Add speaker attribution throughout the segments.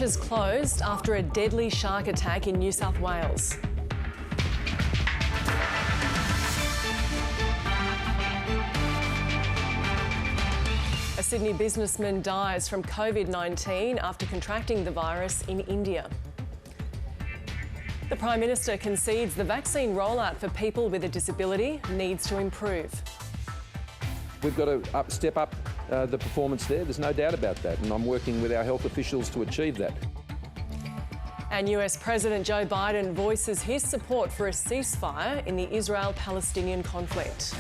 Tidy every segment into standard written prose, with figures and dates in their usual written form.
Speaker 1: has closed after a deadly shark attack in New South Wales. A Sydney businessman dies from COVID-19 after contracting the virus in India. The Prime Minister concedes the vaccine rollout for people with a disability needs to improve.
Speaker 2: We've got to step up the performance there, there's no doubt about that, and I'm working with our health officials to achieve that.
Speaker 1: And US President Joe Biden voices his support for a ceasefire in the Israel-Palestinian conflict.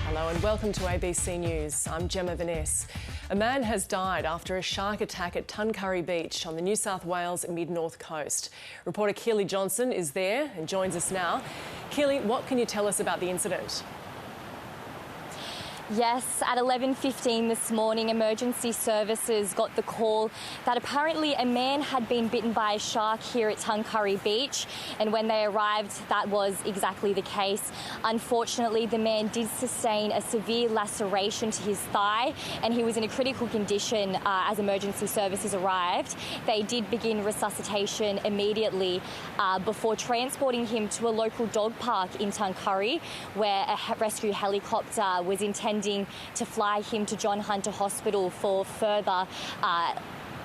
Speaker 1: Hello and welcome to ABC News. I'm Gemma Vaness. A man has died after a shark attack at Tuncurry Beach on the New South Wales mid-north coast. Reporter Keely Johnson is there and joins us now. Keely, what can you tell us about the incident?
Speaker 3: Yes, at 11:15 this morning, emergency services got the call that apparently a man had been bitten by a shark here at Tuncurry Beach, and when they arrived, that was exactly the case. Unfortunately, the man did sustain a severe laceration to his thigh, and he was in a critical condition as emergency services arrived. They did begin resuscitation immediately before transporting him to a local dog park in Tuncurry, where a rescue helicopter was intended to fly him to John Hunter Hospital for further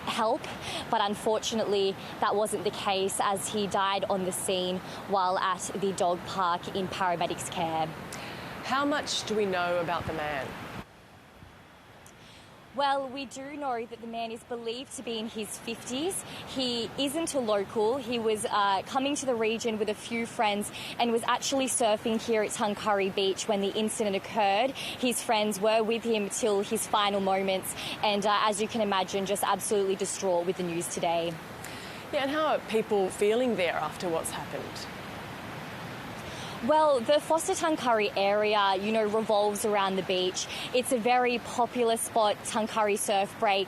Speaker 3: help, but unfortunately that wasn't the case as he died on the scene while at the dog park in paramedics' care.
Speaker 1: How much do we know about the man?
Speaker 3: Well, we do know that the man is believed to be in his 50s. He isn't a local. He was coming to the region with a few friends and was actually surfing here at Tuncurry Beach when the incident occurred. His friends were with him till his final moments and, as you can imagine, just absolutely distraught with the news today.
Speaker 1: Yeah, and how are people feeling there after what's happened?
Speaker 3: Well, the Foster Tuncurry area, revolves around the beach. It's a very popular spot, Tuncurry surf break.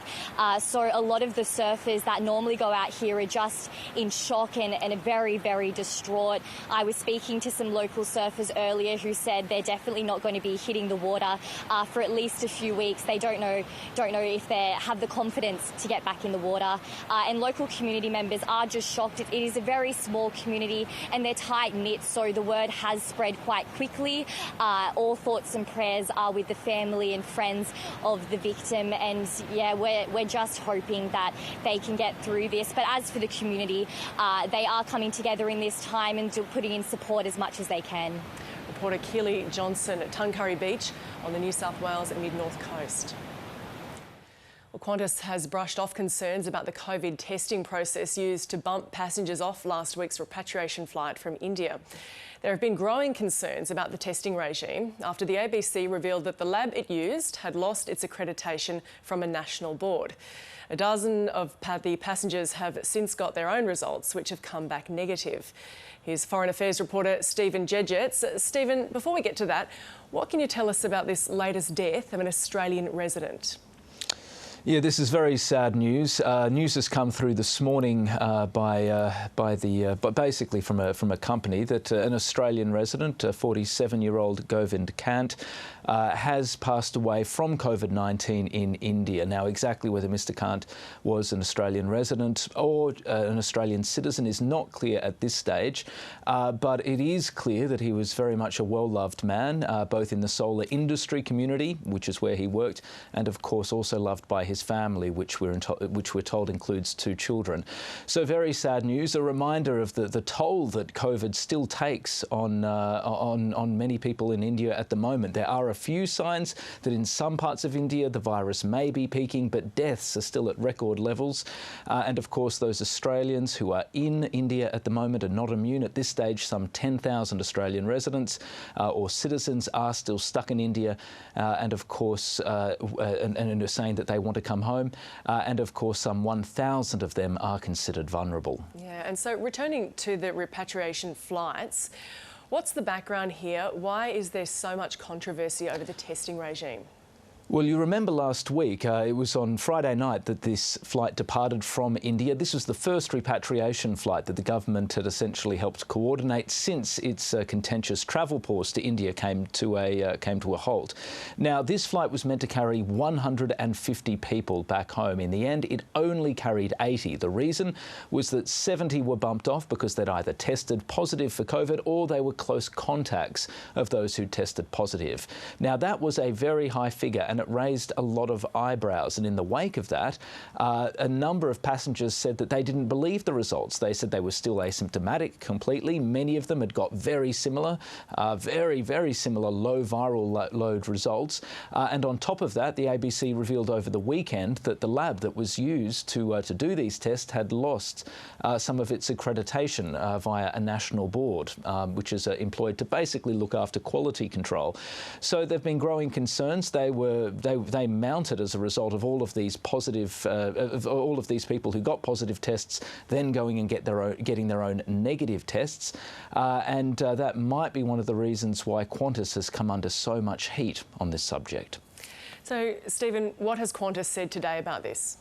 Speaker 3: So a lot of the surfers that normally go out here are just in shock and are very, very distraught. I was speaking to some local surfers earlier who said they're definitely not going to be hitting the water for at least a few weeks. They don't know if they have the confidence to get back in the water. And local community members are just shocked. It is a very small community and they're tight-knit, so the word has spread quite quickly. All thoughts and prayers are with the family and friends of the victim, and yeah, we're just hoping that they can get through this. But as for the community, they are coming together in this time and putting in support as much as they can.
Speaker 1: Reporter Keely Johnson at Tuncurry Beach on the New South Wales mid-north coast. Well, Qantas has brushed off concerns about the COVID testing process used to bump passengers off last week's repatriation flight from India. There have been growing concerns about the testing regime after the ABC revealed that the lab it used had lost its accreditation from a national board. A dozen of the passengers have since got their own results, which have come back negative. Here's Foreign Affairs reporter Stephen Jedgetts. Stephen, before we get to that, what can you tell us about this latest death of an Australian resident?
Speaker 4: Yeah, this is very sad news. News has come through this morning basically from a company that an Australian resident, 47-year-old Govind Kant, has passed away from COVID-19 in India. Now, exactly whether Mr. Kant was an Australian resident or an Australian citizen is not clear at this stage, but it is clear that he was very much a well-loved man, both in the solar industry community, which is where he worked, and of course also loved by his family, which we're told includes 2 children. So very sad news, a reminder of the toll that COVID still takes on many people in India at the moment. There are a few signs that in some parts of India the virus may be peaking, but deaths are still at record levels. And of course those Australians who are in India at the moment are not immune. At this stage, some 10,000 Australian residents or citizens are still stuck in India, and of course and are saying that they want to come home, and of course some 1,000 of them are considered vulnerable.
Speaker 1: Yeah, and so returning to the repatriation flights, what's the background here? Why is there so much controversy over the testing regime?
Speaker 4: Well, you remember last week, it was on Friday night that this flight departed from India. This was the first repatriation flight that the government had essentially helped coordinate since its contentious travel pause to India came to a halt. Now, this flight was meant to carry 150 people back home. In the end, it only carried 80. The reason was that 70 were bumped off because they'd either tested positive for COVID or they were close contacts of those who tested positive. Now, that was a very high figure, and it raised a lot of eyebrows. And in the wake of that, a number of passengers said that they didn't believe the results. They said they were still asymptomatic completely. Many of them had got very similar, very similar low viral load results. And on top of that, the ABC revealed over the weekend that the lab that was used to do these tests had lost some of its accreditation via a national board, which is employed to basically look after quality control. So there have been growing concerns. They mounted as a result of all of these positive, of all of these people who got positive tests, then going and getting their own negative tests, and that might be one of the reasons why Qantas has come under so much heat on this subject.
Speaker 1: So, Stephen, what has Qantas said today about this?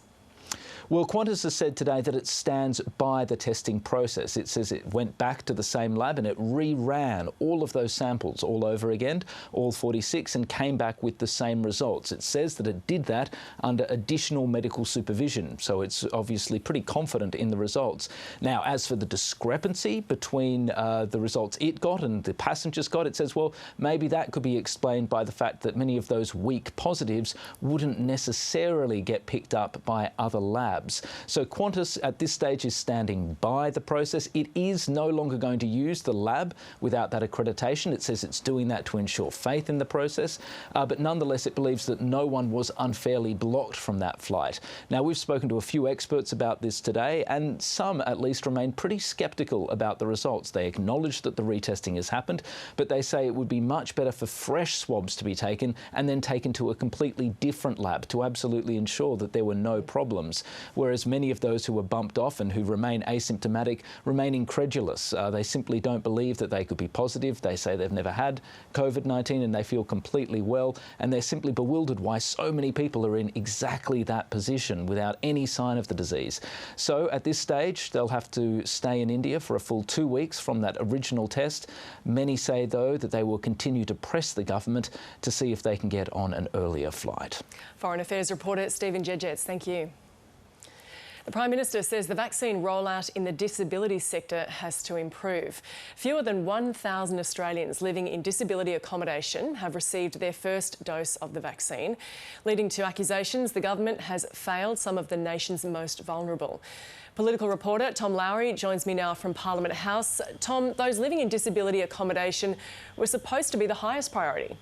Speaker 4: Well, Qantas has said today that it stands by the testing process. It says it went back to the same lab and it reran all of those samples all over again, all 46, and came back with the same results. It says that it did that under additional medical supervision, so it's obviously pretty confident in the results. Now, as for the discrepancy between the results it got and the passengers got, it says, well, maybe that could be explained by the fact that many of those weak positives wouldn't necessarily get picked up by other labs. So Qantas at this stage is standing by the process. It is no longer going to use the lab without that accreditation. It says it's doing that to ensure faith in the process, but nonetheless it believes that no one was unfairly blocked from that flight. Now, we've spoken to a few experts about this today, and some at least remain pretty sceptical about the results. They acknowledge that the retesting has happened, but they say it would be much better for fresh swabs to be taken and then taken to a completely different lab to absolutely ensure that there were no problems. Whereas many of those who were bumped off and who remain asymptomatic remain incredulous. They simply don't believe that they could be positive. They say they've never had COVID-19 and they feel completely well, and they're simply bewildered why so many people are in exactly that position without any sign of the disease. So at this stage, they'll have to stay in India for a full 2 weeks from that original test. Many say, though, that they will continue to press the government to see if they can get on an earlier flight.
Speaker 1: Foreign Affairs reporter Stephen Jedgetts, thank you. The Prime Minister says the vaccine rollout in the disability sector has to improve. Fewer than 1,000 Australians living in disability accommodation have received their first dose of the vaccine, leading to accusations the government has failed some of the nation's most vulnerable. Political reporter Tom Lowry joins me now from Parliament House. Tom, those living in disability accommodation were supposed to be the highest priority.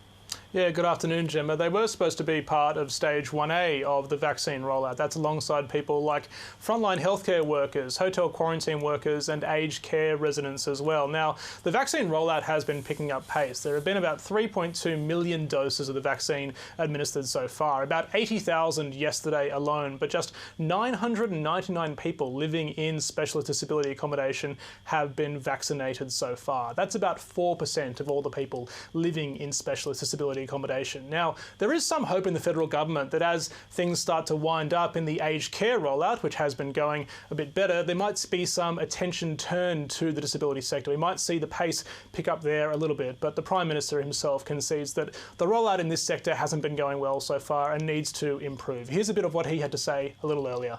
Speaker 5: Yeah, good afternoon, Gemma. They were supposed to be part of Stage 1A of the vaccine rollout. That's alongside people like frontline healthcare workers, hotel quarantine workers and aged care residents as well. Now, the vaccine rollout has been picking up pace. There have been about 3.2 million doses of the vaccine administered so far, about 80,000 yesterday alone, but just 999 people living in specialist disability accommodation have been vaccinated so far. That's about 4% of all the people living in specialist disability accommodation. Now, there is some hope in the federal government that as things start to wind up in the aged care rollout, which has been going a bit better, there might be some attention turned to the disability sector. We might see the pace pick up there a little bit, but the Prime Minister himself concedes that the rollout in this sector hasn't been going well so far and needs to improve. Here's a bit of what he had to say a little earlier.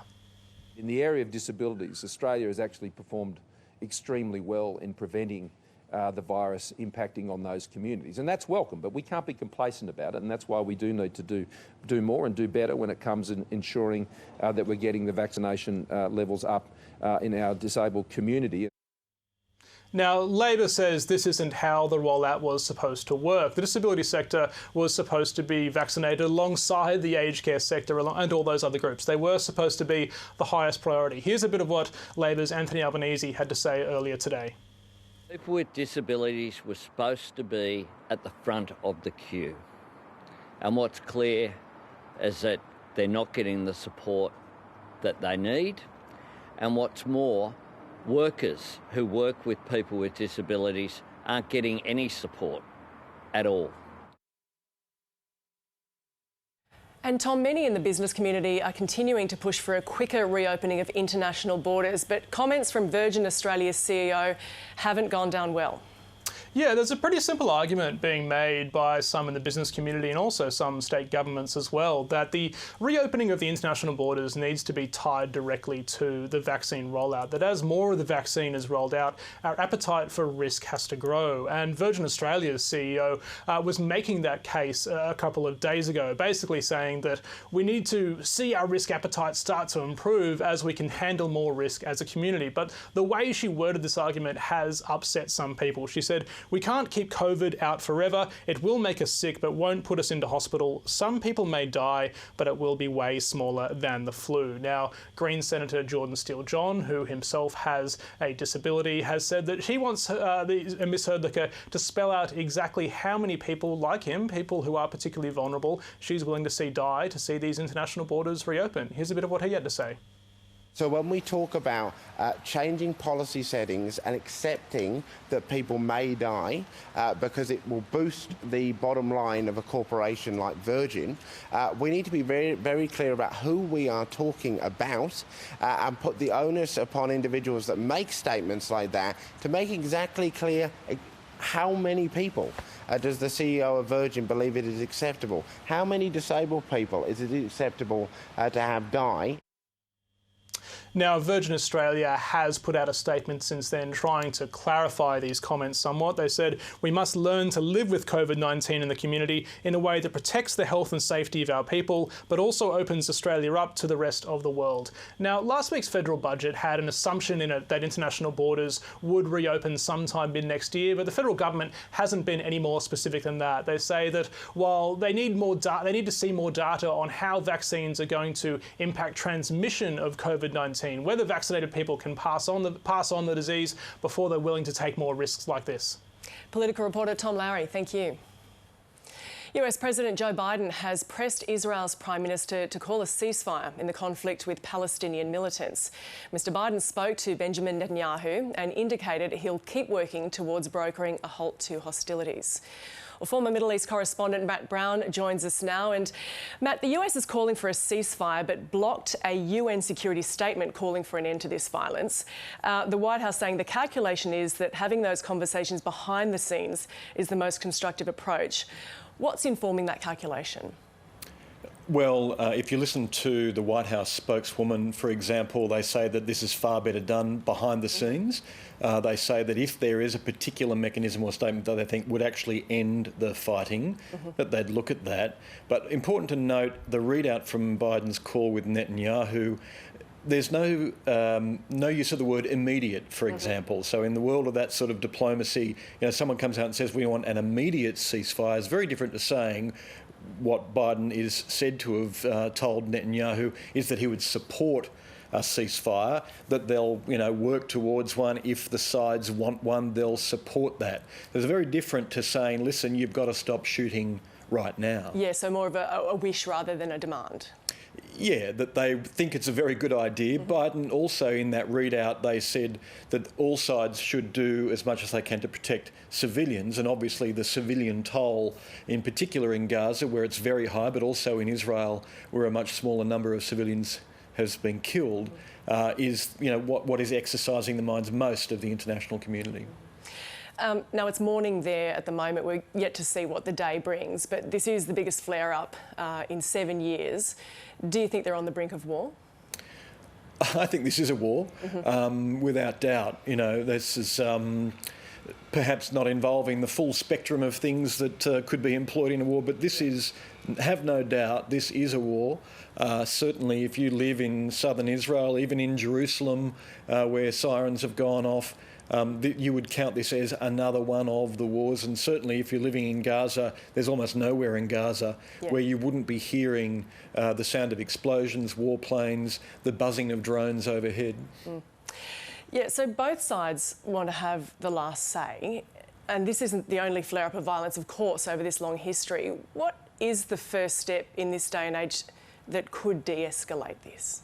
Speaker 2: In the area of disabilities, Australia has actually performed extremely well in preventing the virus impacting on those communities. And that's welcome, but we can't be complacent about it, and that's why we do need to do more and do better when it comes in ensuring that we're getting the vaccination levels up in our disabled community.
Speaker 5: Now, Labor says this isn't how the rollout was supposed to work. The disability sector was supposed to be vaccinated alongside the aged care sector and all those other groups. They were supposed to be the highest priority. Here's a bit of what Labor's Anthony Albanese had to say earlier today.
Speaker 6: People with disabilities were supposed to be at the front of the queue. And what's clear is that they're not getting the support that they need. And what's more, workers who work with people with disabilities aren't getting any support at all.
Speaker 1: And Tom, many in the business community are continuing to push for a quicker reopening of international borders, but comments from Virgin Australia's CEO haven't gone down well.
Speaker 5: Yeah, there's a pretty simple argument being made by some in the business community and also some state governments as well, that the reopening of the international borders needs to be tied directly to the vaccine rollout, that as more of the vaccine is rolled out, our appetite for risk has to grow. And Virgin Australia's CEO was making that case a couple of days ago, basically saying that we need to see our risk appetite start to improve as we can handle more risk as a community. But the way she worded this argument has upset some people. She said, "We can't keep COVID out forever. It will make us sick, but won't put us into hospital. Some people may die, but it will be way smaller than the flu." Now, Green Senator Jordan Steele-John, who himself has a disability, has said that he wants Ms Herdlicker to spell out exactly how many people like him, people who are particularly vulnerable, she's willing to see die to see these international borders reopen. Here's a bit of what he had to say.
Speaker 7: So when we talk about changing policy settings and accepting that people may die because it will boost the bottom line of a corporation like Virgin, we need to be very, very clear about who we are talking about and put the onus upon individuals that make statements like that to make exactly clear how many people does the CEO of Virgin believe it is acceptable? How many disabled people is it acceptable to have die?
Speaker 5: Now, Virgin Australia has put out a statement since then trying to clarify these comments somewhat. They said, "We must learn to live with COVID-19 in the community in a way that protects the health and safety of our people, but also opens Australia up to the rest of the world." Now, last week's federal budget had an assumption in it that international borders would reopen sometime mid-next year, but the federal government hasn't been any more specific than that. They say that while they need to see more data on how vaccines are going to impact transmission of COVID-19, whether vaccinated people can pass on the disease before they're willing to take more risks like this.
Speaker 1: Political reporter Tom Lowry, thank you. US President Joe Biden has pressed Israel's Prime Minister to call a ceasefire in the conflict with Palestinian militants. Mr Biden spoke to Benjamin Netanyahu and indicated he'll keep working towards brokering a halt to hostilities. Well, former Middle East correspondent Matt Brown joins us now. And Matt, the US is calling for a ceasefire but blocked a UN security statement calling for an end to this violence. The White House saying the calculation is that having those conversations behind the scenes is the most constructive approach. What's informing that calculation?
Speaker 8: Well, if you listen to the White House spokeswoman, for example, they say that this is far better done behind the scenes. They say that if there is a particular mechanism or statement that they think would actually end the fighting, that they'd look at that. But important to note, the readout from Biden's call with Netanyahu, there's no use of the word immediate, for example. So in the world of that sort of diplomacy, someone comes out and says we want an immediate ceasefire. It's very different to saying what Biden is said to have told Netanyahu is that he would support a ceasefire, that they'll work towards one. If the sides want one, they'll support that. There's very different to saying, listen, you've got to stop shooting right now.
Speaker 1: Yeah, so more of a wish rather than a demand.
Speaker 8: Yeah, that they think it's a very good idea. Biden also, in that readout, they said that all sides should do as much as they can to protect civilians, and obviously the civilian toll, in particular in Gaza, where it's very high, but also in Israel, where a much smaller number of civilians has been killed, is what is exercising the minds most of the international community.
Speaker 1: Now, it's morning there at the moment. We're yet to see what the day brings, but this is the biggest flare-up in 7 years. Do you think they're on the brink of war?
Speaker 8: I think this is a war, without doubt. This is perhaps not involving the full spectrum of things that could be employed in a war, but this is, have no doubt, this is a war. Certainly if you live in southern Israel, even in Jerusalem, where sirens have gone off, you would count this as another one of the wars. And certainly if you're living in Gaza, there's almost nowhere in Gaza where you wouldn't be hearing the sound of explosions, warplanes, the buzzing of drones overhead.
Speaker 1: Yeah, so both sides want to have the last say, and this isn't the only flare-up of violence, of course, over this long history. What is the first step in this day and age that could de-escalate this?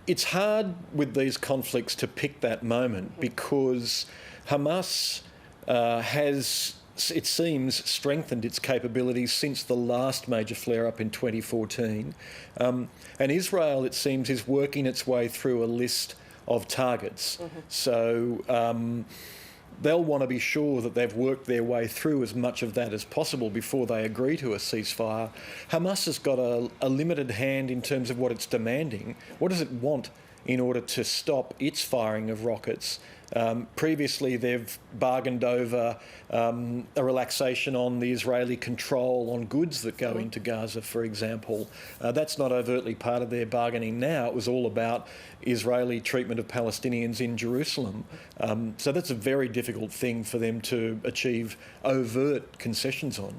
Speaker 8: It's hard with these conflicts to pick that moment because Hamas has it seems, strengthened its capabilities since the last major flare-up in 2014. And Israel, it seems, is working its way through a list of targets. So they'll want to be sure that they've worked their way through as much of that as possible before they agree to a ceasefire. Hamas has got a limited hand in terms of what it's demanding. What does it want in order to stop its firing of rockets? Previously, they've bargained over a relaxation on the Israeli control on goods that go into Gaza, for example. That's not overtly part of their bargaining now. It was all about Israeli treatment of Palestinians in Jerusalem. So that's a very difficult thing for them to achieve overt concessions on.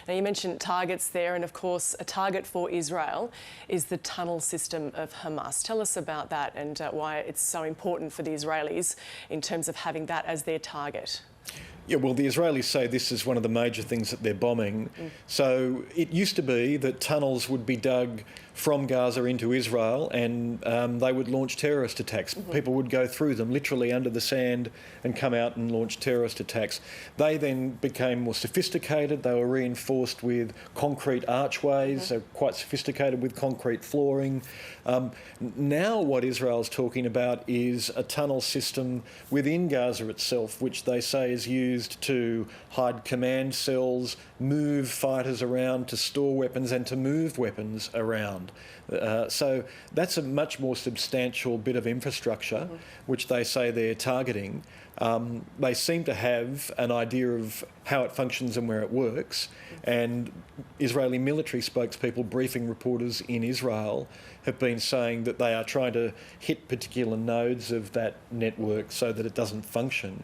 Speaker 1: Now, you mentioned targets there, and of course a target for Israel is the tunnel system of Hamas. Tell us about that and why it's so important for the Israelis in terms of having that as their target.
Speaker 8: Yeah, well, the Israelis say this is one of the major things that they're bombing. So it used to be that tunnels would be dug from Gaza into Israel and they would launch terrorist attacks. People would go through them literally under the sand and come out and launch terrorist attacks. They then became more sophisticated. They were reinforced with concrete archways, so quite sophisticated with concrete flooring. Now what Israel's talking about is a tunnel system within Gaza itself, which they say is used to hide command cells, move fighters around, to store weapons and to move weapons around. So that's a much more substantial bit of infrastructure, which they say they're targeting. They seem to have an idea of how it functions and where it works, and Israeli military spokespeople briefing reporters in Israel have been saying that they are trying to hit particular nodes of that network so that it doesn't function.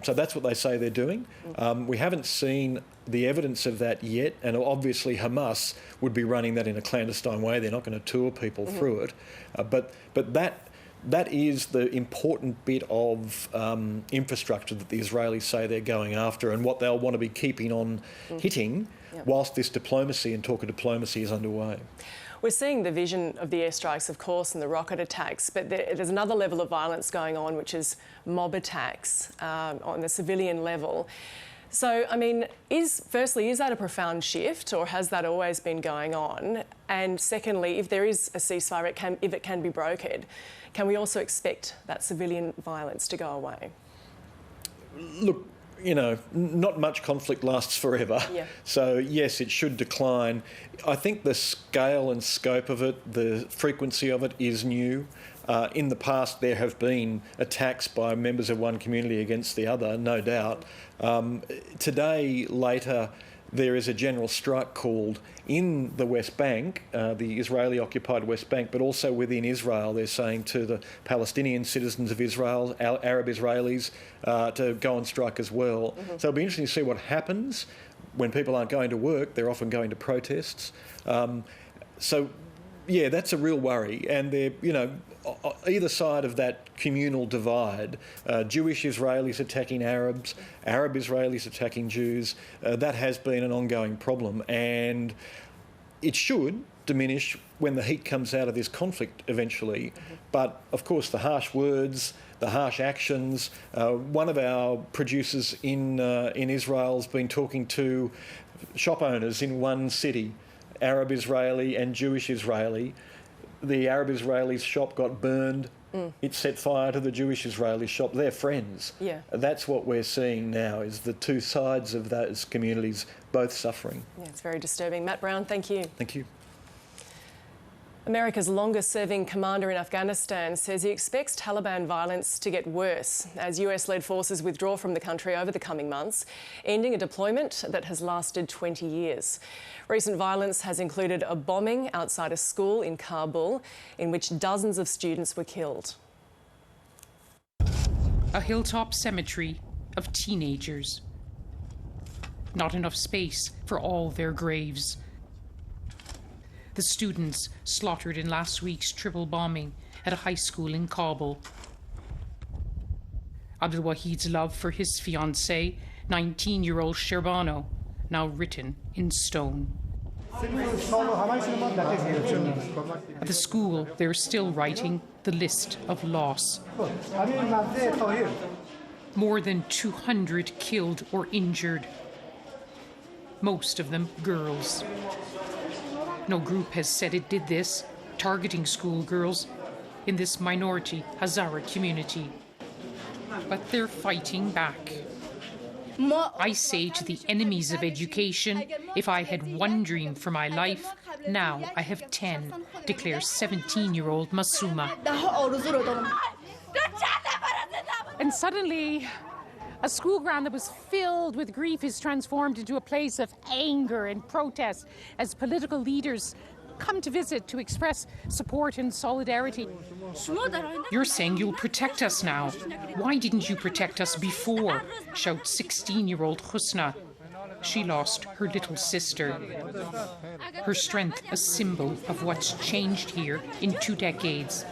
Speaker 8: So that's what they say they're doing. We haven't seen the evidence of that yet, and obviously Hamas would be running that in a clandestine way. They're not going to tour people through it. But that is the important bit of infrastructure that the Israelis say they're going after, and what they'll want to be keeping on hitting whilst this diplomacy and talk of diplomacy is underway.
Speaker 1: We're seeing the vision of the airstrikes, of course, and the rocket attacks, but there's another level of violence going on, which is mob attacks on the civilian level. So, I mean, firstly, is that a profound shift, or has that always been going on? And secondly, if there is a ceasefire, if it can be brokered, can we also expect that civilian violence to go away?
Speaker 8: Look, you know, not much conflict lasts forever. So, yes, it should decline. I think the scale and scope of it, the frequency of it is new. In the past, there have been attacks by members of one community against the other, no doubt. Today, later, there is a general strike called in the West Bank, the Israeli-occupied West Bank, but also within Israel. They're saying to the Palestinian citizens of Israel, Arab Israelis, to go on strike as well. So it'll be interesting to see what happens when people aren't going to work. They're often going to protests. So, yeah, that's a real worry. And they're, you know, either side of that communal divide, Jewish Israelis attacking Arabs, Arab Israelis attacking Jews, that has been an ongoing problem, and it should diminish when the heat comes out of this conflict eventually. But of course the harsh words, the harsh actions, one of our producers in Israel has been talking to shop owners in one city, Arab Israeli and Jewish Israeli. The Arab Israeli's shop got burned. It set fire to the Jewish Israeli shop. They're friends. That's what we're seeing now, is the two sides of those communities both suffering. Yeah,
Speaker 1: it's very disturbing. Matt Brown, thank you.
Speaker 8: Thank you.
Speaker 1: America's longest-serving commander in Afghanistan says he expects Taliban violence to get worse as US-led forces withdraw from the country over the coming months, ending a deployment that has lasted 20 years. Recent violence has included a bombing outside a school in Kabul, in which dozens of students were killed.
Speaker 9: A hilltop cemetery of teenagers. Not enough space for all their graves. The students slaughtered in last week's triple bombing at a high school in Kabul. Abdul Wahid's love for his fiancée, 19-year-old Sherbano, now written in stone. At the school, they're still writing the list of loss. More than 200 killed or injured. Most of them girls. No group has said it did this, targeting schoolgirls in this minority Hazara community. But they're fighting back. I say to the enemies of education, if I had one dream for my life, now I have 10, declares 17-year-old Masuma.
Speaker 10: And suddenly, a school ground that was filled with grief is transformed into a place of anger and protest as political leaders come to visit to express support and solidarity.
Speaker 9: You're saying you'll protect us now. Why didn't you protect us before? Shouts 16-year-old Husna. She lost her little sister. Her strength a symbol of what's changed here in 2 decades.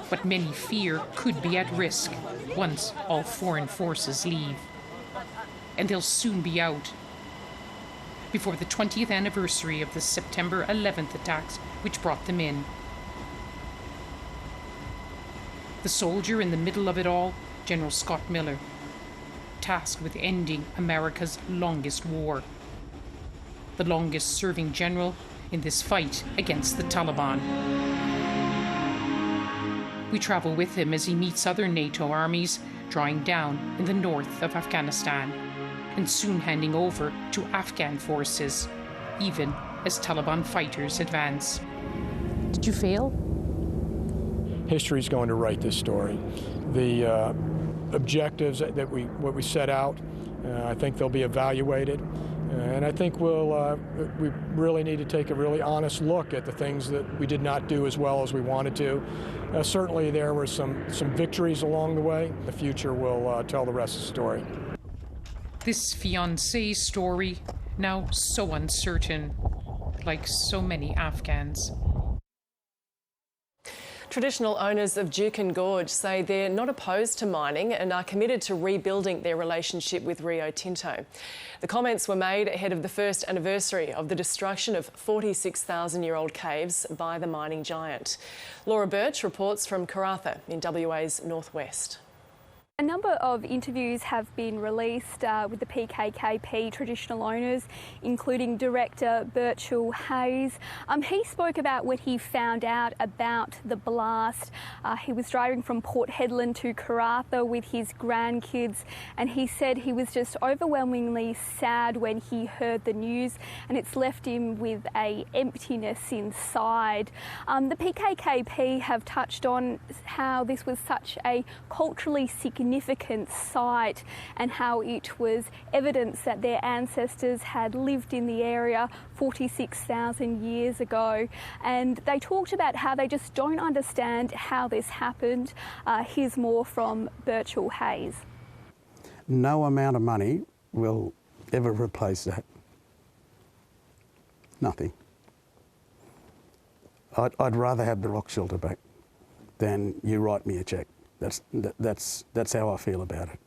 Speaker 9: What many fear could be at risk once all foreign forces leave. And they'll soon be out. Before the 20th anniversary of the September 11th attacks which brought them in. The soldier in the middle of it all, General Scott Miller, tasked with ending America's longest war. The longest serving general in this fight against the Taliban. We travel with him as he meets other NATO armies drawing down in the north of Afghanistan and soon handing over to Afghan forces, even as Taliban fighters advance.
Speaker 10: Did you fail?
Speaker 11: History's going to write this story. The objectives that we set out, I think they'll be evaluated. And I think we really need to take a really honest look at the things that we did not do as well as we wanted to. Certainly there were some victories along the way. The future will tell the rest of the story.
Speaker 9: This fiancé's story, now so uncertain, like so many Afghans.
Speaker 1: Traditional owners of Juukan Gorge say they're not opposed to mining and are committed to rebuilding their relationship with Rio Tinto. The comments were made ahead of the first anniversary of the destruction of 46,000-year-old caves by the mining giant. Laura Birch reports from Karratha in WA's northwest.
Speaker 12: A number of interviews have been released with the PKKP traditional owners, including director Birchall Hayes. He spoke about when he found out about the blast. He was driving from Port Hedland to Karratha with his grandkids, and he said he was just overwhelmingly sad when he heard the news, and it's left him with an emptiness inside. The PKKP have touched on how this was such a culturally significant site and how it was evidence that their ancestors had lived in the area 46,000 years ago. And they talked about how they just don't understand how this happened. Here's more from Birchall Hayes.
Speaker 13: No amount of money will ever replace that. Nothing. I'd rather have the rock shelter back than you write me a cheque. That's how I feel about it.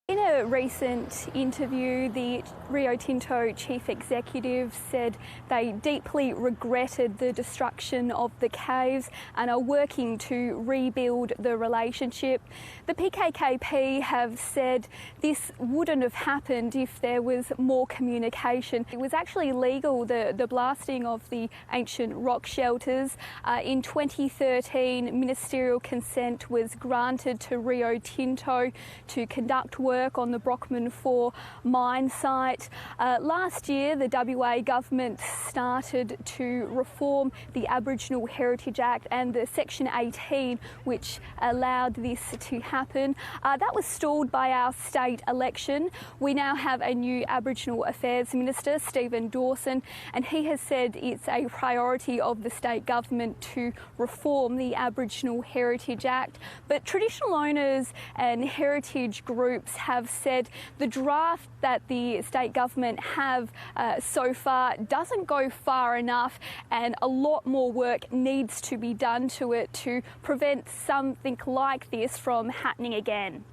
Speaker 12: In a recent interview, the Rio Tinto chief executive said they deeply regretted the destruction of the caves and are working to rebuild the relationship. The PKKP have said this wouldn't have happened if there was more communication. It was actually legal, the blasting of the ancient rock shelters. In 2013, ministerial consent was granted to Rio Tinto to conduct work on the Brockman 4 mine site. Last year, the WA government started to reform the Aboriginal Heritage Act and the Section 18, which allowed this to happen. That was stalled by our state election. We now have a new Aboriginal Affairs Minister, Stephen Dawson, and he has said it's a priority of the state government to reform the Aboriginal Heritage Act. But traditional owners and heritage groups have said the draft that the state government have so far doesn't go far enough, and a lot more work needs to be done to it to prevent something like this from happening again.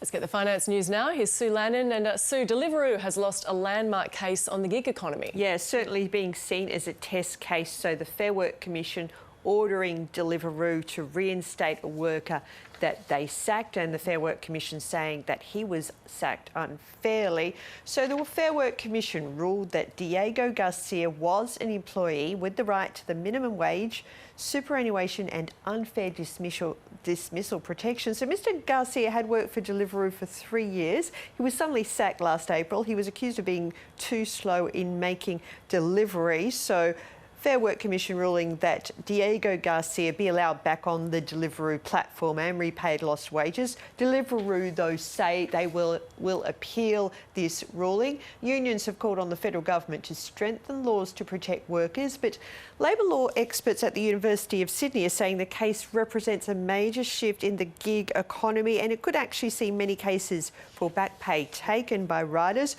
Speaker 1: Let's get the finance news now. Here's Sue Lannon. And Sue, Deliveroo has lost a landmark case on the gig economy.
Speaker 14: Yeah, certainly being seen as a test case. So the Fair Work Commission ordering Deliveroo to reinstate a worker that they sacked, and the Fair Work Commission saying that he was sacked unfairly. So the Fair Work Commission ruled that Diego Garcia was an employee with the right to the minimum wage, superannuation and unfair dismissal protection. So Mr Garcia had worked for Deliveroo for 3 years. He was suddenly sacked last April. He was accused of being too slow in making deliveries. So Fair Work Commission ruling that Diego Garcia be allowed back on the Deliveroo platform and repaid lost wages. Deliveroo, though, say they will appeal this ruling. Unions have called on the federal government to strengthen laws to protect workers, but labour law experts at the University of Sydney are saying the case represents a major shift in the gig economy, and it could actually see many cases for back pay taken by riders.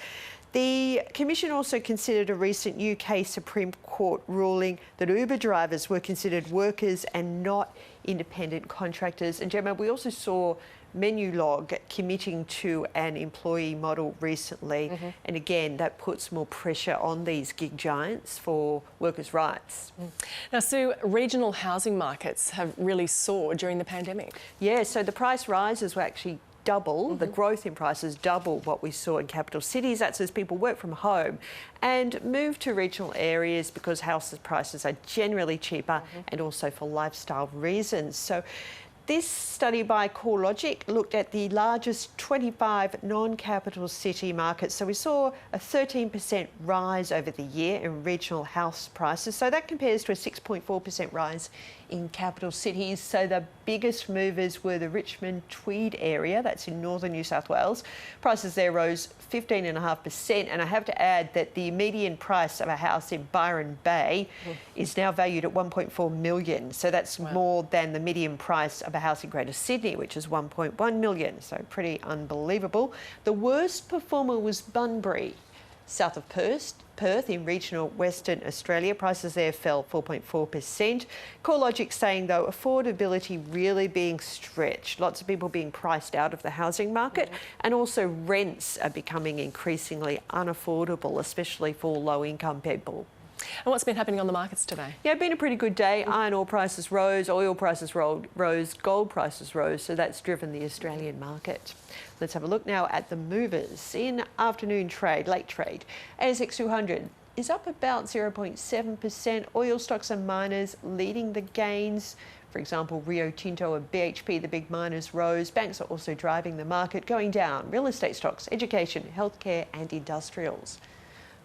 Speaker 14: The Commission also considered a recent UK Supreme Court ruling that Uber drivers were considered workers and not independent contractors. And Gemma, we also saw Menulog committing to an employee model recently. And again, that puts more pressure on these gig giants for workers' rights.
Speaker 1: Now, Sue, regional housing markets have really soared during the pandemic.
Speaker 14: Yeah, so the price rises were actually double, the growth in prices double what we saw in capital cities. That's as people work from home and move to regional areas because house prices are generally cheaper and also for lifestyle reasons. So this study by CoreLogic looked at the largest 25 non-capital city markets. So we saw a 13% rise over the year in regional house prices. So that compares to a 6.4% rise in capital cities. So the biggest movers were the Richmond Tweed area, that's in northern New South Wales. Prices there rose 15.5%, and I have to add that the median price of a house in Byron Bay is now valued at $1.4 million. So that's more than the median price of a house in Greater Sydney, which is $1.1 million. So pretty unbelievable. The worst performer was Bunbury, south of Perth in regional Western Australia. Prices there fell 4.4%. CoreLogic saying, though, affordability really being stretched. Lots of people being priced out of the housing market, and also rents are becoming increasingly unaffordable, especially for low-income people.
Speaker 1: And what's been happening on the markets today?
Speaker 14: Yeah, it's been a pretty good day. Iron ore prices rose, oil prices rose, gold prices rose, so that's driven the Australian market. Let's have a look now at the movers. In afternoon trade, late trade, ASX 200 is up about 0.7%. Oil stocks and miners leading the gains. For example, Rio Tinto and BHP, the big miners, rose. Banks are also driving the market. Going down, real estate stocks, education, healthcare and industrials.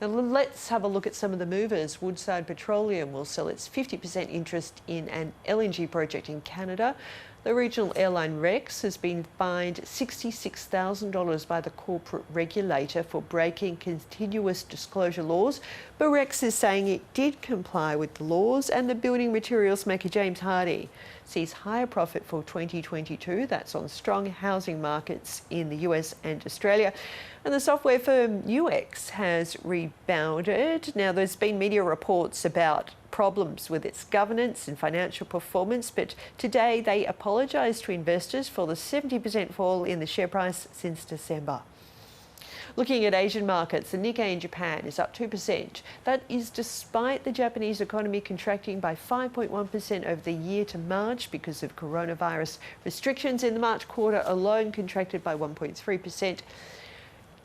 Speaker 14: Now let's have a look at some of the movers. Woodside Petroleum will sell its 50% interest in an LNG project in Canada. The regional airline Rex has been fined $66,000 by the corporate regulator for breaking continuous disclosure laws. But Rex is saying it did comply with the laws, and the building materials maker James Hardie sees higher profit for 2022. That's on strong housing markets in the US and Australia. And the software firm UX has rebounded. Now, there's been media reports about problems with its governance and financial performance, but today they apologised to investors for the 70% fall in the share price since December. Looking at Asian markets, the Nikkei in Japan is up 2%. That is despite the Japanese economy contracting by 5.1% over the year to March because of coronavirus restrictions. In the March quarter alone, contracted by 1.3%.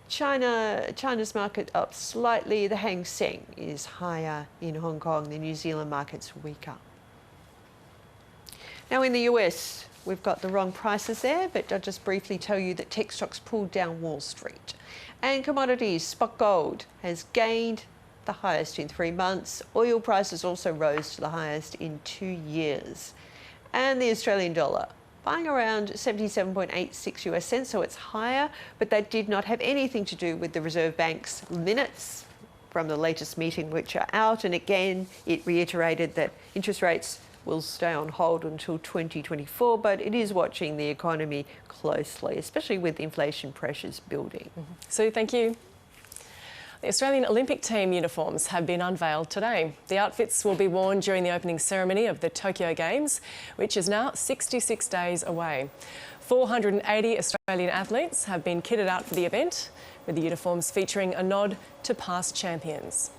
Speaker 14: China's market up slightly. The Hang Seng is higher in Hong Kong. The New Zealand market's weaker. Now in the US, we've got the wrong prices there, but I'll just briefly tell you that tech stocks pulled down Wall Street. And commodities, spot gold has gained the highest in 3 months. Oil prices also rose to the highest in 2 years. And the Australian dollar buying around 77.86 US cents, so it's higher, but that did not have anything to do with the Reserve Bank's minutes from the latest meeting, which are out. And again, it reiterated that interest rates will stay on hold until 2024, but it is watching the economy closely, especially with inflation pressures building.
Speaker 1: Sue, thank you. The Australian Olympic team uniforms have been unveiled today. The outfits will be worn during the opening ceremony of the Tokyo Games, which is now 66 days away. 480 Australian athletes have been kitted out for the event, with the uniforms featuring a nod to past champions.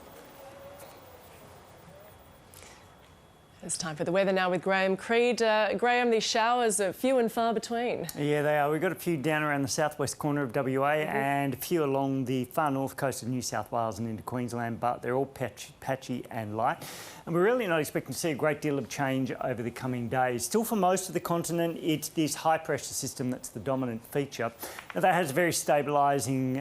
Speaker 1: It's time for the weather now with Graham Creed. Graham, these showers are few and far between.
Speaker 15: Yeah, they are. We've got a few down around the southwest corner of WA and a few along the far north coast of New South Wales and into Queensland, but they're all patchy and light. And we're really not expecting to see a great deal of change over the coming days. Still, for most of the continent, it's this high-pressure system that's the dominant feature. Now, that has a very stabilising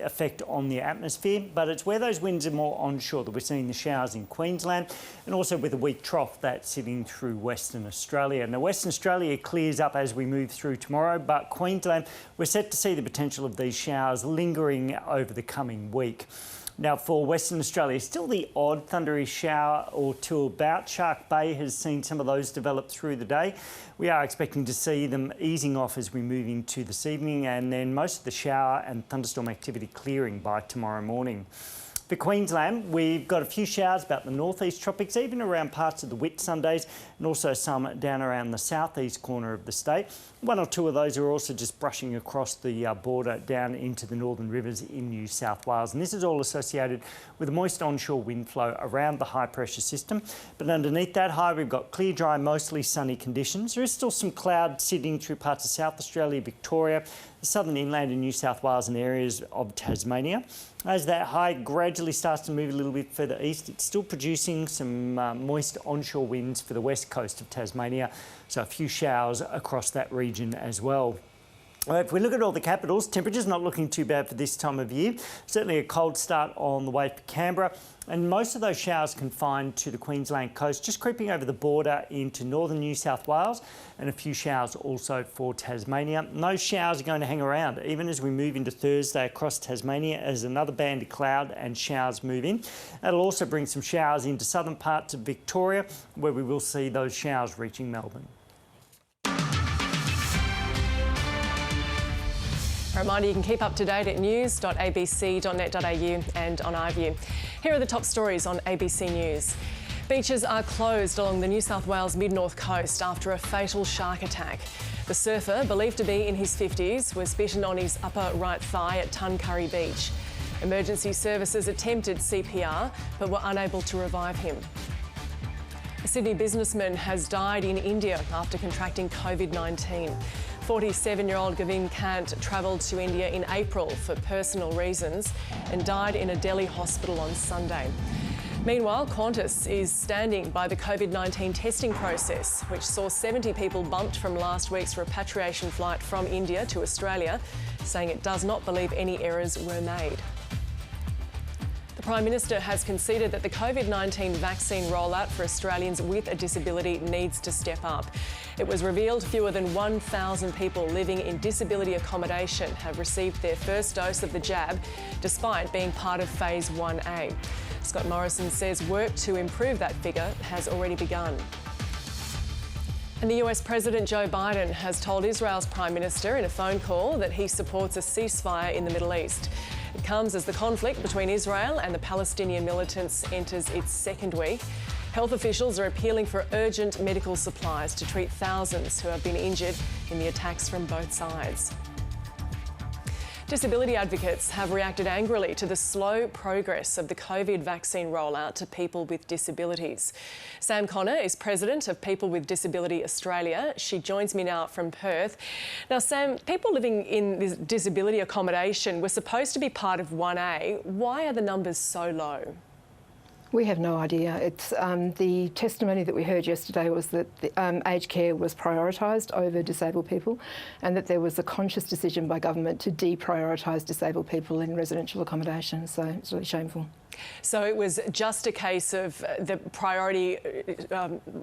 Speaker 15: effect on the atmosphere, but it's where those winds are more onshore that we're seeing the showers in Queensland, and also with a weak trough that's sitting through Western Australia. Now, Western Australia clears up as we move through tomorrow, but Queensland, we're set to see the potential of these showers lingering over the coming week. Now, for Western Australia, still the odd thundery shower or two about. Shark Bay has seen some of those develop through the day. We are expecting to see them easing off as we move into this evening, and then most of the shower and thunderstorm activity clearing by tomorrow morning. For Queensland, we've got a few showers about the northeast tropics, even around parts of the Whitsundays, and also some down around the southeast corner of the state. One or two of those are also just brushing across the border down into the northern rivers in New South Wales. And this is all associated with a moist onshore wind flow around the high pressure system. But underneath that high, we've got clear, dry, mostly sunny conditions. There is still some cloud sitting through parts of South Australia, Victoria, the southern inland in New South Wales and areas of Tasmania. As that high gradually starts to move a little bit further east, it's still producing some moist onshore winds for the west coast of Tasmania, so a few showers across that region as well. If we look at all the capitals, temperature's not looking too bad for this time of year. Certainly a cold start on the way for Canberra, and most of those showers confined to the Queensland coast, just creeping over the border into northern New South Wales, and a few showers also for Tasmania. And those showers are going to hang around even as we move into Thursday across Tasmania as another band of cloud and showers move in. That'll also bring some showers into southern parts of Victoria, where we will see those showers reaching Melbourne.
Speaker 1: A reminder, you can keep up to date at news.abc.net.au and on iView. Here are the top stories on ABC News. Beaches are closed along the New South Wales mid-north coast after a fatal shark attack. The surfer, believed to be in his 50s, was bitten on his upper right thigh at Tuncurry Beach. Emergency services attempted CPR but were unable to revive him. A Sydney businessman has died in India after contracting COVID-19. 47-year-old Govind Kant travelled to India in April for personal reasons and died in a Delhi hospital on Sunday. Meanwhile, Qantas is standing by the COVID-19 testing process, which saw 70 people bumped from last week's repatriation flight from India to Australia, saying it does not believe any errors were made. The Prime Minister has conceded that the COVID-19 vaccine rollout for Australians with a disability needs to step up. It was revealed fewer than 1,000 people living in disability accommodation have received their first dose of the jab, despite being part of Phase 1A. Scott Morrison says work to improve that figure has already begun. And the US President Joe Biden has told Israel's Prime Minister in a phone call that he supports a ceasefire in the Middle East. It comes as the conflict between Israel and the Palestinian militants enters its second week. Health officials are appealing for urgent medical supplies to treat thousands who have been injured in the attacks from both sides. Disability advocates have reacted angrily to the slow progress of the COVID vaccine rollout to people with disabilities. Sam Connor is president of People with Disability Australia. She joins me now from Perth. Now, Sam, people living in this disability accommodation were supposed to be part of 1A. Why are the numbers so low?
Speaker 16: We have no idea. It's the testimony that we heard yesterday was that the, aged care was prioritised over disabled people, and that there was a conscious decision by government to deprioritise disabled people in residential accommodation. So it's really shameful.
Speaker 1: So it was just a case of the priority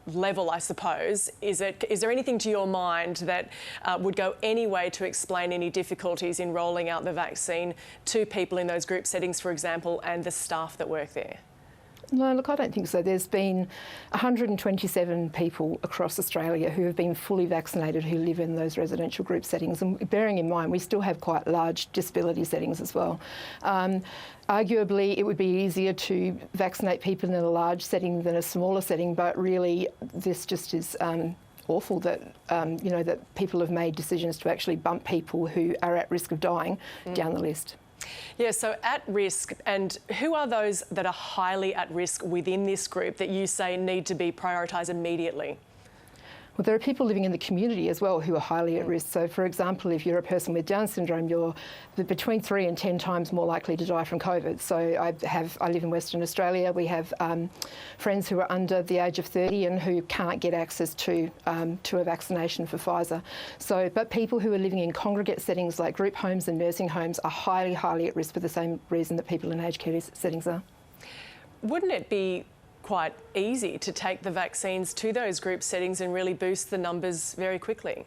Speaker 1: level, I suppose. Is there anything to your mind that would go any way to explain any difficulties in rolling out the vaccine to people in those group settings, for example, and the staff that work there?
Speaker 16: No, look, I don't think so. There's been 127 people across Australia who have been fully vaccinated who live in those residential group settings. And bearing in mind, we still have quite large disability settings as well. Arguably, it would be easier to vaccinate people in a large setting than a smaller setting, but really this just is awful that, that people have made decisions to actually bump people who are at risk of dying down the list.
Speaker 1: Yeah, so at risk, and who are those that are highly at risk within this group that you say need to be prioritised immediately?
Speaker 16: Well, there are people living in the community as well who are highly at risk. So, for example, if you're a person with Down syndrome, you're between 3 and 10 times more likely to die from COVID. So I live in Western Australia. We have friends who are under the age of 30 and who can't get access to a vaccination for Pfizer. So, but people who are living in congregate settings like group homes and nursing homes are highly, highly at risk for the same reason that people in aged care settings are.
Speaker 1: Wouldn't it be quite easy to take the vaccines to those group settings and really boost the numbers very quickly?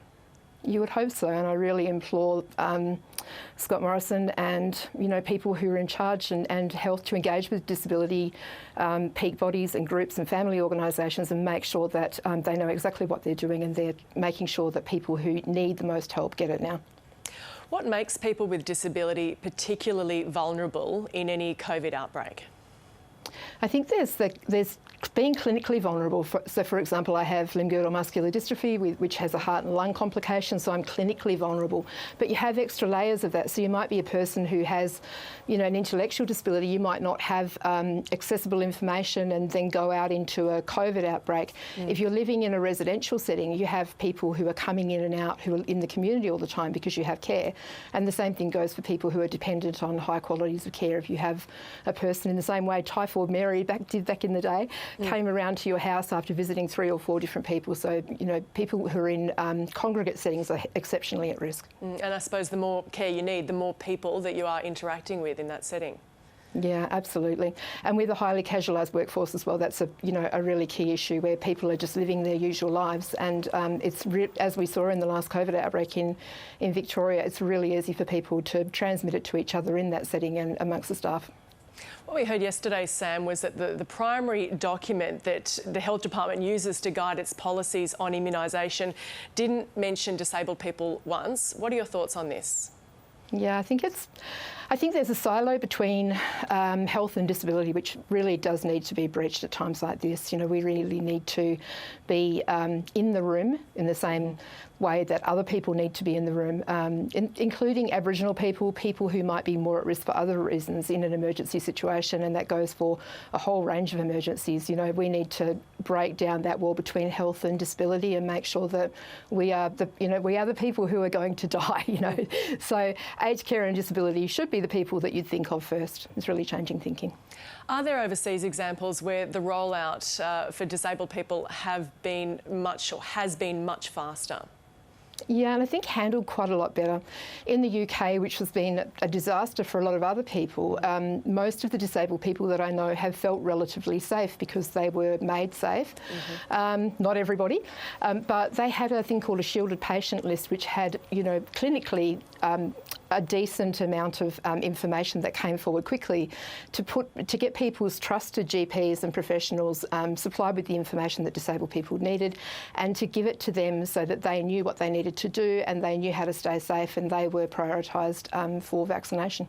Speaker 16: You would hope so, and I really implore Scott Morrison and people who are in charge and health to engage with disability peak bodies and groups and family organisations and make sure that they know exactly what they're doing and they're making sure that people who need the most help get it now.
Speaker 1: What makes people with disability particularly vulnerable in any COVID outbreak?
Speaker 16: I think there's being clinically vulnerable. So, for example, I have limb-girdle muscular dystrophy, which has a heart and lung complication, so I'm clinically vulnerable. But you have extra layers of that. So you might be a person who has, an intellectual disability. You might not have accessible information and then go out into a COVID outbreak. If you're living in a residential setting, you have people who are coming in and out who are in the community all the time because you have care. And the same thing goes for people who are dependent on high qualities of care. If you have a person in the same way Typhoid Mary did back in the day, came around to your house after visiting 3 or 4 different people. So, people who are in congregate settings are exceptionally at risk.
Speaker 1: And I suppose the more care you need, the more people that you are interacting with in that setting.
Speaker 16: Yeah, absolutely. And with a highly casualised workforce as well, that's a really key issue where people are just living their usual lives. And as we saw in the last COVID outbreak in Victoria, it's really easy for people to transmit it to each other in that setting and amongst the staff.
Speaker 1: What we heard yesterday, Sam, was that the primary document that the Health Department uses to guide its policies on immunisation didn't mention disabled people once. What are your thoughts on this?
Speaker 16: Yeah, I think there's a silo between health and disability, which really does need to be breached at times like this. We really need to be in the room in the same way that other people need to be in the room, including Aboriginal people, people who might be more at risk for other reasons in an emergency situation, and that goes for a whole range of emergencies. We need to break down that wall between health and disability and make sure that we are the people who are going to die. So aged care and disability should be the people that you'd think of first. It's really changing thinking.
Speaker 1: Are there overseas examples where the rollout for disabled people has been much faster?
Speaker 16: Yeah, and I think handled quite a lot better. In the UK, which has been a disaster for a lot of other people, most of the disabled people that I know have felt relatively safe because they were made safe. Not everybody, but they had a thing called a shielded patient list, which had, clinically a decent amount of information that came forward quickly to get people's trusted GPs and professionals supplied with the information that disabled people needed, and to give it to them so that they knew what they needed to do and they knew how to stay safe and they were prioritised for vaccination.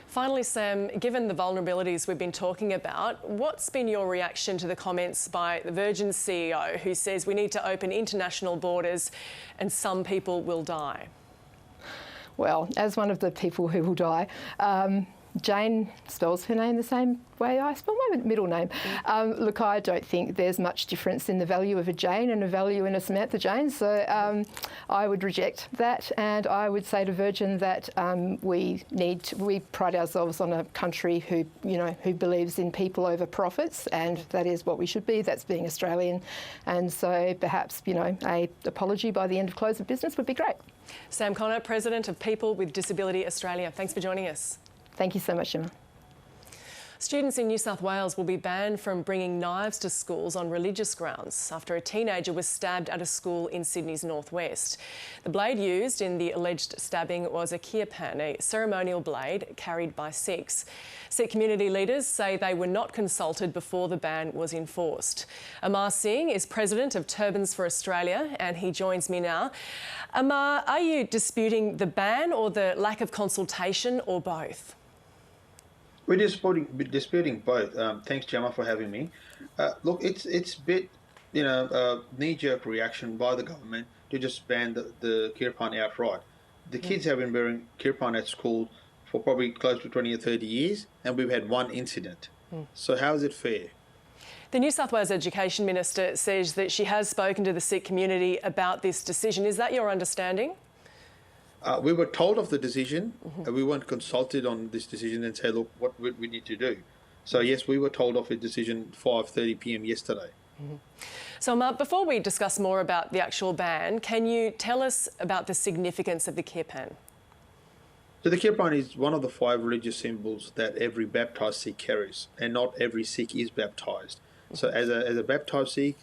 Speaker 1: Finally, Sam, given the vulnerabilities we've been talking about, what's been your reaction to the comments by the Virgin's CEO who says we need to open international borders and some people will die?
Speaker 16: Well, as one of the people who will die, Jane spells her name the same way I spell my middle name. Look, I don't think there's much difference in the value of a Jane and a value in a Samantha Jane, so I would reject that, and I would say to Virgin that we pride ourselves on a country who believes in people over profits, and that is what we should be. That's being Australian, and so perhaps a apology by the end of close of business would be great.
Speaker 1: Sam Connor, President of People with Disability Australia. Thanks for joining us.
Speaker 16: Thank you so much, Emma.
Speaker 1: Students in New South Wales will be banned from bringing knives to schools on religious grounds after a teenager was stabbed at a school in Sydney's northwest. The blade used in the alleged stabbing was a kirpan, a ceremonial blade carried by Sikhs. Sikh community leaders say they were not consulted before the ban was enforced. Amar Singh is president of Turbans for Australia and he joins me now. Amar, are you disputing the ban or the lack of consultation or both?
Speaker 17: We're disputing both. Thanks, Gemma, for having me. Look, it's a bit, knee-jerk reaction by the government to just ban the kirpan outright. The kids have been wearing kirpan at school for probably close to 20 or 30 years, and we've had one incident. So how is it fair?
Speaker 1: The New South Wales Education Minister says that she has spoken to the Sikh community about this decision. Is that your understanding?
Speaker 17: We were told of the decision. We weren't consulted on this decision and said, look, what we need to do. So yes, we were told of a decision 5:30 p.m. yesterday.
Speaker 1: So Mark, before we discuss more about the actual ban, can you tell us about the significance of the kirpan?
Speaker 17: So the kirpan is one of the 5 religious symbols that every baptised Sikh carries, and not every Sikh is baptised. So as a baptised Sikh,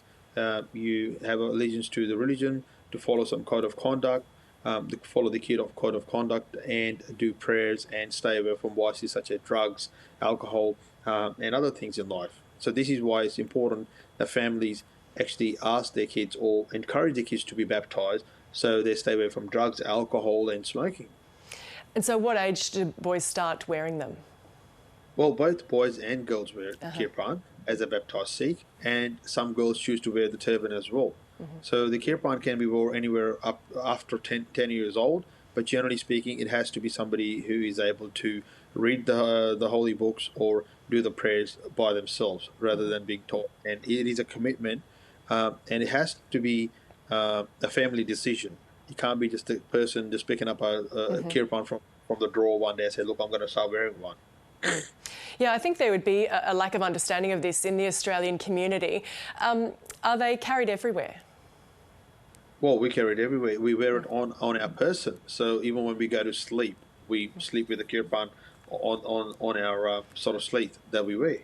Speaker 17: you have allegiance to the religion, to follow some code of conduct, to follow the code of conduct, and do prayers and stay away from vices such as drugs, alcohol, and other things in life. So this is why it's important that families actually ask their kids or encourage their kids to be baptised, so they stay away from drugs, alcohol, and smoking.
Speaker 1: And so what age do boys start wearing them?
Speaker 17: Well, both boys and girls wear kirpan as a baptised Sikh, and some girls choose to wear the turban as well. So the kirpan can be worn anywhere up after 10 years old, but generally speaking, it has to be somebody who is able to read the holy books or do the prayers by themselves rather than being taught. And it is a commitment, and it has to be a family decision. It can't be just a person just picking up a kirpan from the drawer one day and say, look, I'm going to start wearing one.
Speaker 1: Yeah, I think there would be a lack of understanding of this in the Australian community. Are they carried everywhere?
Speaker 17: Well, we carry it everywhere. We wear it on our person. So even when we go to sleep, we sleep with the kirpan on our sort of sleeve that we wear.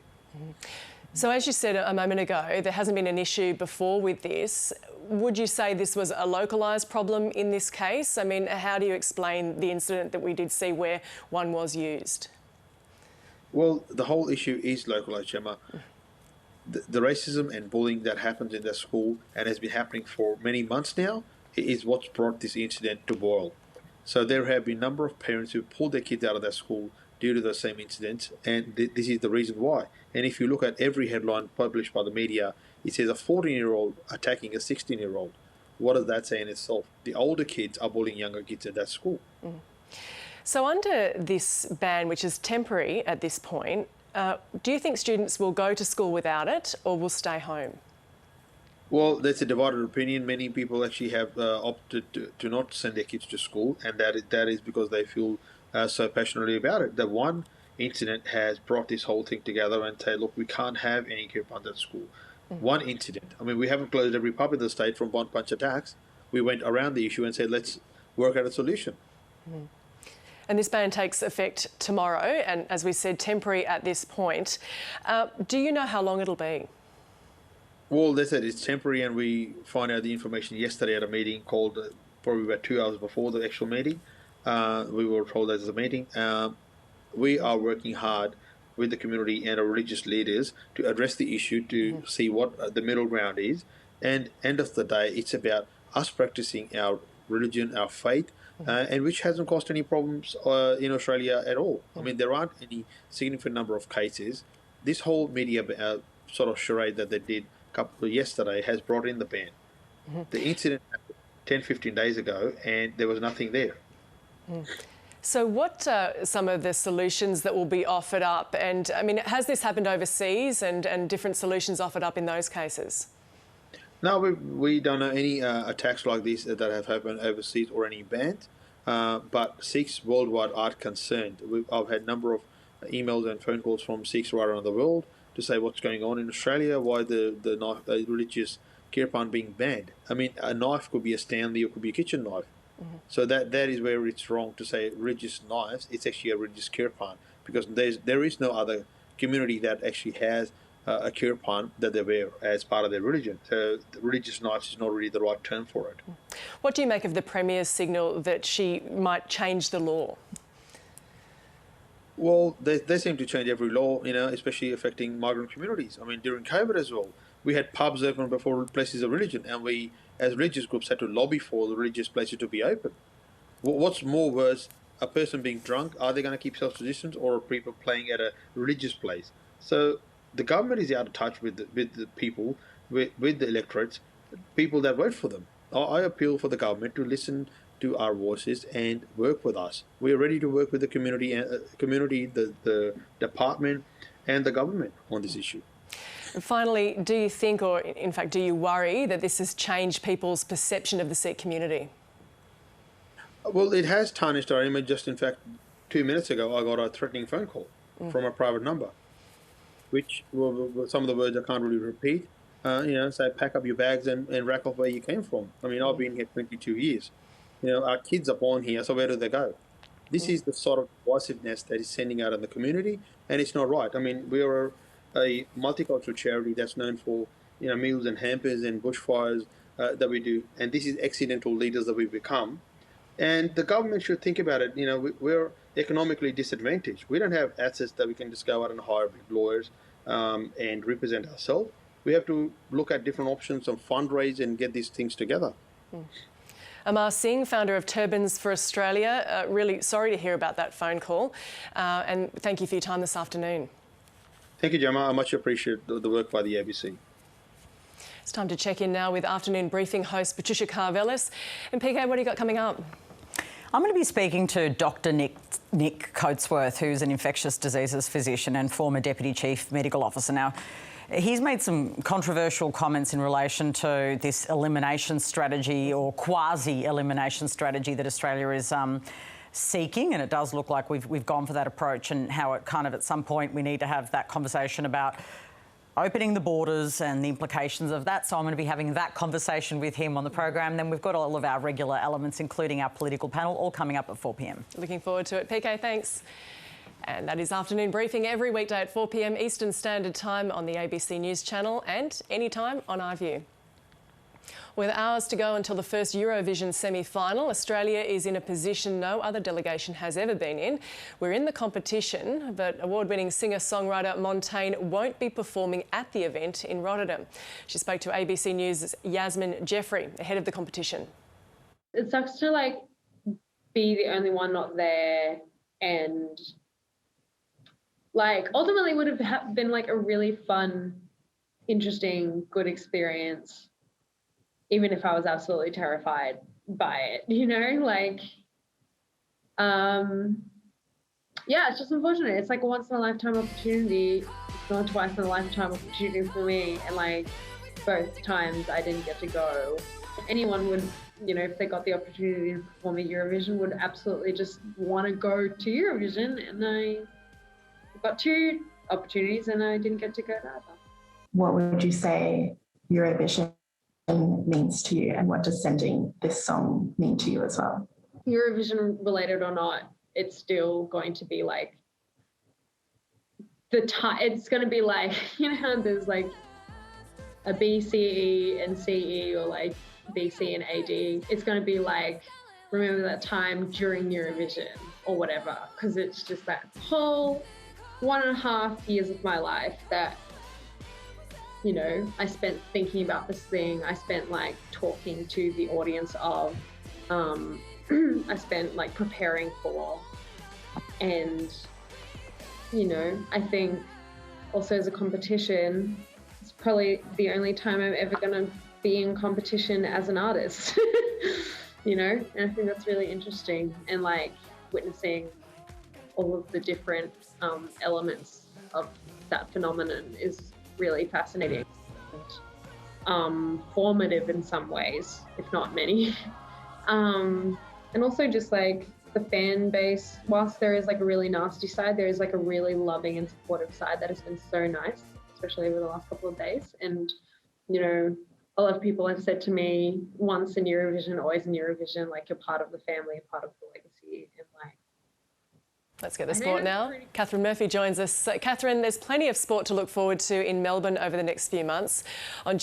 Speaker 1: So as you said a moment ago, there hasn't been an issue before with this. Would you say this was a localised problem in this case? I mean, how do you explain the incident that we did see where one was used?
Speaker 17: Well, the whole issue is localised, Gemma. The racism and bullying that happens in that school and has been happening for many months now is what's brought this incident to boil. So there have been a number of parents who pulled their kids out of that school due to those same incidents, and this is the reason why. And if you look at every headline published by the media, it says a 14-year-old attacking a 16-year-old. What does that say in itself? The older kids are bullying younger kids at that school.
Speaker 1: So under this ban, which is temporary at this point, do you think students will go to school without it or will stay home?
Speaker 17: Well, there's a divided opinion. Many people actually have opted to not send their kids to school, and that is because they feel so passionately about it. That one incident has brought this whole thing together and say, look, we can't have any kirpan at school. One incident. I mean, we haven't closed every pub in the state from one punch attacks. We went around the issue and said, let's work out a solution.
Speaker 1: And this ban takes effect tomorrow, and as we said, temporary at this point. Do you know how long it'll be?
Speaker 17: Well, they said it's temporary, and we found out the information yesterday at a meeting called probably about 2 hours before the actual meeting. We were told there's a meeting. We are working hard with the community and our religious leaders to address the issue, to see what the middle ground is. And end of the day, it's about us practicing our religion, our faith, and which hasn't caused any problems in Australia at all. I mean, there aren't any significant number of cases. This whole media sort of charade that they did yesterday has brought in the ban. The incident happened 10, 15 days ago, and there was nothing there.
Speaker 1: So what are some of the solutions that will be offered up? And I mean, has this happened overseas and different solutions offered up in those cases?
Speaker 17: No, we don't know any attacks like this that have happened overseas or any bans, but Sikhs worldwide are concerned. I've had a number of emails and phone calls from Sikhs right around the world to say what's going on in Australia, why the religious kirpan being banned. I mean, a knife could be a Stanley or could be a kitchen knife. So that is where it's wrong to say religious knives. It's actually a religious kirpan, because there is no other community that actually has a kirpan that they wear as part of their religion. So the religious knives is not really the right term for it.
Speaker 1: What do you make of the Premier's signal that she might change the law?
Speaker 17: Well, they seem to change every law, especially affecting migrant communities. I mean, during COVID as well, we had pubs open before places of religion, and we, as religious groups, had to lobby for the religious places to be open. What's more worse, a person being drunk, are they going to keep social distance, or are people playing at a religious place? So the government is out of touch with the people, with the electorates, people that vote for them. I appeal for the government to listen to our voices and work with us. We're ready to work with the community, the department and the government on this issue.
Speaker 1: And finally, do you think, or in fact, do you worry that this has changed people's perception of the Sikh community?
Speaker 17: Well, it has tarnished our image. Just in fact, 2 minutes ago, I got a threatening phone call from a private number, which some of the words I can't really repeat. Say, pack up your bags and rack off where you came from. I mean, I've been here 22 years. Our kids are born here, so where do they go? This is the sort of divisiveness that is sending out in the community, and it's not right. I mean, we are a multicultural charity that's known for, meals and hampers and bushfires that we do, and this is accidental leaders that we've become. And the government should think about it. We're economically disadvantaged. We don't have assets that we can just go out and hire big lawyers and represent ourselves. We have to look at different options and fundraise and get these things together.
Speaker 1: Amar Singh, founder of Turbans for Australia, really sorry to hear about that phone call, and thank you for your time this afternoon.
Speaker 17: Thank you, Gemma. I much appreciate the work by the ABC.
Speaker 1: It's time to check in now with afternoon briefing host Patricia Carvelis. And PK, what do you got coming up?
Speaker 18: I'm going to be speaking to Dr. Nick Coatsworth, who's an infectious diseases physician and former Deputy Chief Medical Officer. Now, he's made some controversial comments in relation to this elimination strategy or quasi-elimination strategy that Australia is seeking, and it does look like we've gone for that approach, and how it kind of at some point we need to have that conversation about opening the borders and the implications of that. So I'm going to be having that conversation with him on the program. Then we've got all of our regular elements, including our political panel, all coming up at 4 p.m.
Speaker 1: Looking forward to it. PK, thanks. And that is afternoon briefing every weekday at 4 p.m. Eastern Standard Time on the ABC News channel and anytime on iView. With hours to go until the first Eurovision semi-final, Australia is in a position no other delegation has ever been in. We're in the competition, but award-winning singer-songwriter Montaigne won't be performing at the event in Rotterdam. She spoke to ABC News' Yasmin Jeffrey ahead of the competition.
Speaker 19: It sucks to be the only one not there, and ultimately would have been a really fun, interesting, good experience, even if I was absolutely terrified by it, yeah, it's just unfortunate. It's like a once in a lifetime opportunity. It's not twice in a lifetime opportunity for me, and both times I didn't get to go. Anyone would, if they got the opportunity to perform at Eurovision, would absolutely just want to go to Eurovision, and I got 2 opportunities and I didn't get to go to either.
Speaker 20: What would you say Eurovision means to you, and what does sending this song mean to you as well?
Speaker 19: Eurovision related or not, it's still going to be it's going to be how there's a B, C, E and CE, or B, C and AD. It's going to be remember that time during Eurovision or whatever, because it's just that whole 1.5 years of my life that I spent thinking about this thing. I spent talking to the audience of, I spent preparing for, and I think also as a competition, it's probably the only time I'm ever going to be in competition as an artist, and I think that's really interesting, and witnessing all of the different elements of that phenomenon is really fascinating and formative in some ways, if not many. And also just the fan base, whilst there is a really nasty side, there is a really loving and supportive side that has been so nice, especially over the last couple of days. And a lot of people have said to me, once in Eurovision, always in Eurovision, you're part of the family, part of the legacy, and
Speaker 1: Let's get the sport now. Catherine Murphy joins us. Catherine, there's plenty of sport to look forward to in Melbourne over the next few months. On